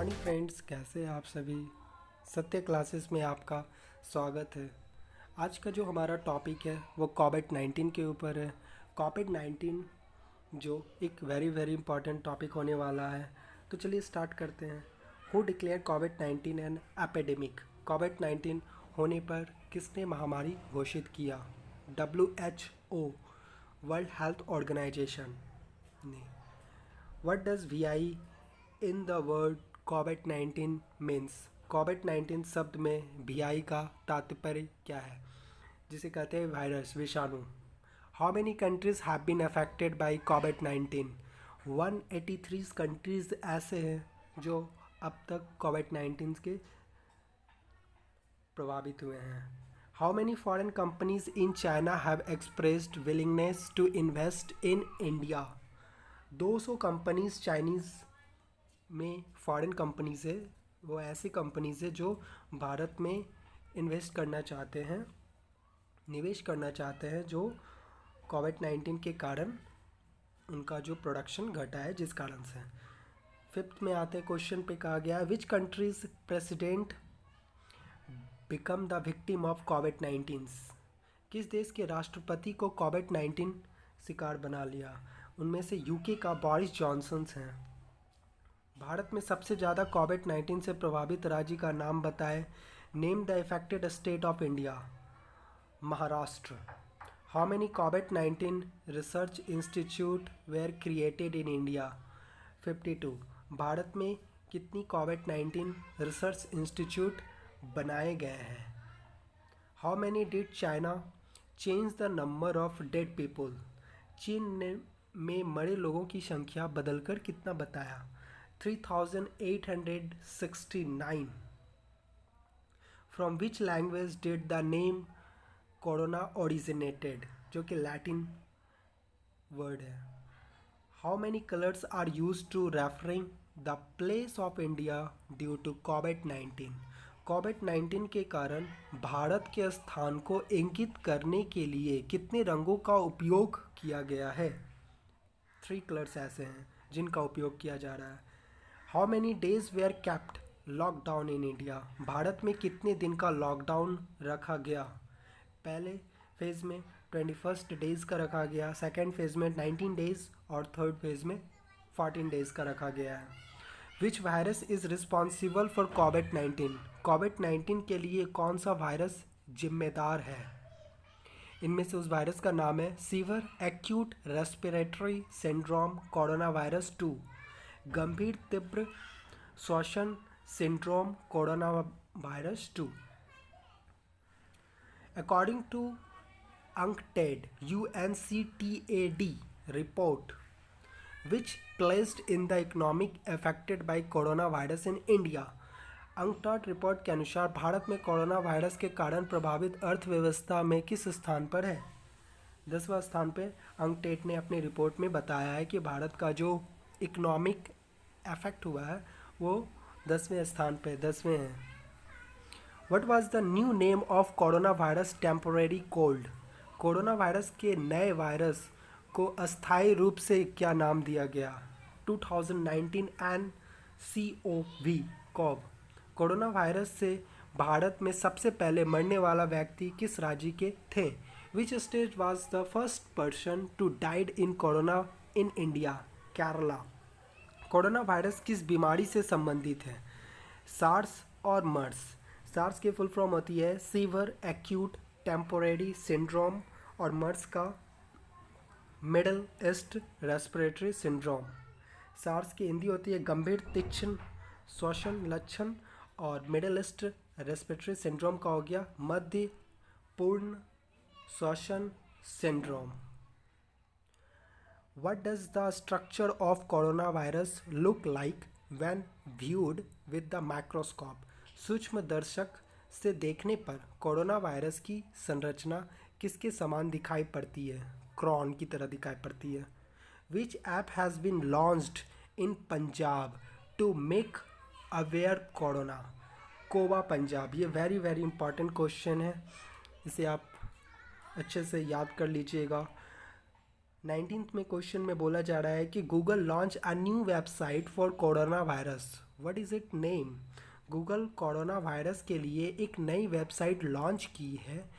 Morning friends, कैसे हैं आप सभी। सत्य क्लासेस में आपका स्वागत है। आज का जो हमारा टॉपिक है वो कोविड 19 के ऊपर है। कोविड 19 जो एक वेरी वेरी इंपॉर्टेंट टॉपिक होने वाला है। तो चलिए स्टार्ट करते हैं। Who declare Covid 19 an epidemic. Covid 19 होने पर किसने महामारी घोषित किया? WHO, वर्ल्ड हेल्थ ऑर्गेनाइजेशन ने। What does VI in the word COVID-19 means? COVID-19 शब्द में VI का तात्पर्य क्या है, जिसे कहते हैं वायरस, विषाणु। How many countries have been affected by COVID-19? 183 countries ऐसे हैं जो अब तक COVID-19 के प्रभावित हुए हैं। How many foreign companies in China have expressed willingness to invest in India? 200 companies Chinese में फॉरेन कंपनीज है, वो ऐसी कंपनीज है जो भारत में इन्वेस्ट करना चाहते हैं, निवेश करना चाहते हैं, जो कोविड 19 के कारण उनका जो प्रोडक्शन घटा है जिस कारण से। फिफ्थ में आते क्वेश्चन पे कहा गया which countries president become the victim of Covid 19। किस देश के राष्ट्रपति को कोविड 19 शिकार बना लिया? उनमें से यूके का बोरिस जॉनसन हैं। भारत में सबसे ज़्यादा कोविड 19 से प्रभावित राज्य का नाम बताएं। Name the affected state of India. Maharashtra. How many Covid 19 research institute were created in India? 52। Bharat में कितनी कोविड 19 रिसर्च इंस्टीट्यूट बनाए गए हैं? How many did China change the number of dead people. Cheen ने में मरे लोगों की संख्या बदलकर कितना बताया? 3869। From which language did the name corona originated, जो कि लैटिन वर्ड है। How many colours are use to referring the place of India due to Covid 19। Covid 19 के कारण भारत के स्थान को इंगित करने के लिए कितने रंगों का उपयोग किया गया है? 3 कलर्स ऐसे हैं जिनका उपयोग किया जा रहा है। How many days were kept lockdown in India. Bharat में कितने दिन का लॉकडाउन रखा गया? पहले फेज़ में 21 डेज़ का रखा गया, सेकेंड फेज़ में 19 डेज़ और थर्ड फेज़ में 14 डेज़ का रखा गया है। Which virus is responsible for COVID 19। Covid 19 के लिए कौन सा वायरस जिम्मेदार है? इनमें से उस वायरस का नाम है severe acute respiratory syndrome corona virus 2, गंभीर तीव्र श्वसन syndrome corona virus 2। According to UNCTAD report which placed in the economic affected by corona virus in India. UNCTAD report के अनुसार भारत में कोरोना वायरस के कारण प्रभावित अर्थव्यवस्था में किस स्थान पर है? 10वां स्थान पे UNCTAD ने अपनी रिपोर्ट में बताया है कि भारत का जो इकोनॉमिक इफेक्ट हुआ है वो 10वें स्थान पे 10वें है। What was the new name of corona virus temporary cold. Corona virus के नए वायरस को अस्थायी रूप से क्या नाम दिया गया? 2019 nCoV कोव। कोरोना वायरस से भारत में सबसे पहले मरने वाला व्यक्ति किस राज्य के थे? Which state was the first person to died in corona in India? Kerala. Corona virus किस बीमारी से संबंधित है? सार्स और मर्स। सार्स की फुल फॉर्म होती है सीवर एक्यूट टेम्पोरेरी सिंड्रोम और मर्स का Middle East respiratory syndrome. SARS की हिंदी होती है गंभीर तीक्ष्ण श्वसन लक्षण और मिडल ईस्ट रेस्पिरेटरी सिंड्रोम का हो गया मध्य पूर्ण श्वसन syndrome. What does the structure of coronavirus look like when viewed with the microscope? सूक्ष्म दर्शक से देखने पर कोरोना वायरस की संरचना किसके समान दिखाई पड़ती है? क्रॉन की तरह दिखाई पड़ती है। Which app has been launched in Punjab to make aware corona? कोवा पंजाब। ये वेरी वेरी इंपॉर्टेंट क्वेश्चन है, इसे आप अच्छे से याद कर लीजिएगा। 19th में क्वेश्चन में बोला जा रहा है कि Google launch a new website for corona virus. What is it name? Google corona virus के लिए एक नई वेबसाइट लॉन्च की है,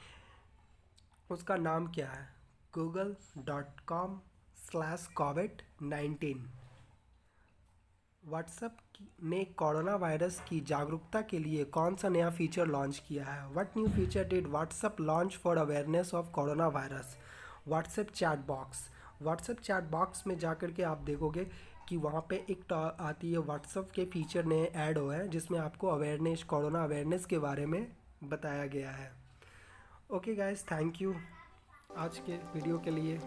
उसका नाम क्या है? google.com/covid19। व्हाट्सएप ने कोरोना वायरस की जागरूकता के लिए कौन सा नया फीचर लॉन्च किया है? What new feature did WhatsApp launch for awareness of corona virus? WhatsApp chat box. WhatsApp chat box में जाकर के आप देखोगे कि वहाँ पे एक आती है, व्हाट्सएप के फीचर नए ऐड हुए हैं जिसमें आपको अवेयरनेस, कोरोना अवेयरनेस के बारे में बताया गया है। ओके गाइस, थैंक यू आज के वीडियो के लिए।